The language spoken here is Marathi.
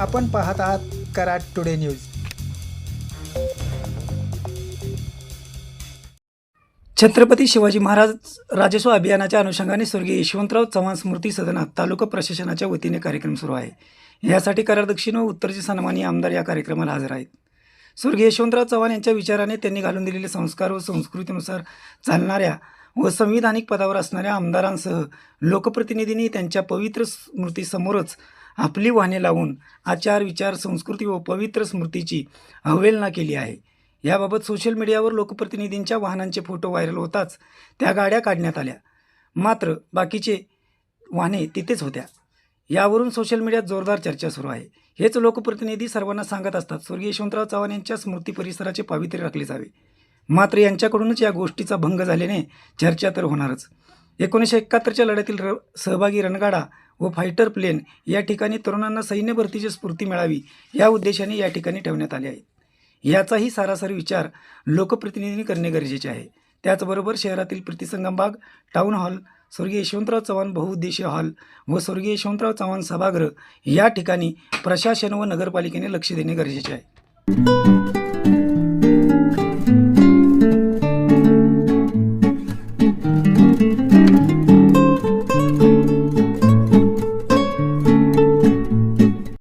आपण पाहत आहात कराड टुडे न्यूज. छत्रपती शिवाजी महाराज राजस्व अभियानाच्या अनुषंगाने स्वर्गीय यशवंतराव चव्हाण स्मृती सदनात तालुका प्रशासनाच्या वतीने कार्यक्रम सुरू आहे. यासाठी कराड दक्षिण व उत्तरचे सन्माननीय आमदार या कार्यक्रमाला हजर आहेत. स्वर्गीय यशवंतराव चव्हाण यांच्या विचाराने त्यांनी घालून दिलेले संस्कार व संस्कृतीनुसार चालणाऱ्या व संविधानिक पदावर असणाऱ्या आमदारांसह लोकप्रतिनिधींनी त्यांच्या पवित्र स्मृतीसमोरच आपली वाहने लावून आचार विचार संस्कृती व पवित्र स्मृतीची अवहेलना केली आहे. याबाबत सोशल मीडियावर लोकप्रतिनिधींच्या वाहनांचे फोटो व्हायरल होताच त्या गाड्या काढण्यात आल्या, मात्र बाकीचे वाहने तिथेच होत्या. यावरून सोशल मीडियात जोरदार चर्चा सुरू आहे. हेच लोकप्रतिनिधी सर्वांना सांगत असतात स्वर्गीय यशवंतराव चव्हाण यांच्या स्मृती परिसराचे पावित्र्य राखले जावे, मात्र यांच्याकडूनच या गोष्टीचा भंग झाल्याने चर्चा तर होणारच. 1971च्या लढ्यातील सहभागी रणगाडा व फायटर प्लेन या ठिकाणी तरुणांना सैन्य भरतीची स्फूर्ती मिळावी या उद्देशाने या ठिकाणी ठेवण्यात आले आहेत. याचाही सारासार विचार लोकप्रतिनिधींनी करणे गरजेचे आहे. त्याचबरोबर शहरातील प्रतिसंगम बाग, टाउन हॉल, स्वर्गीय यशवंतराव चव्हाण बहुउद्देशीय हॉल व स्वर्गीय यशवंतराव चव्हाण सभागृह या ठिकाणी प्रशासन व नगरपालिकेने लक्ष देणे गरजेचे आहे.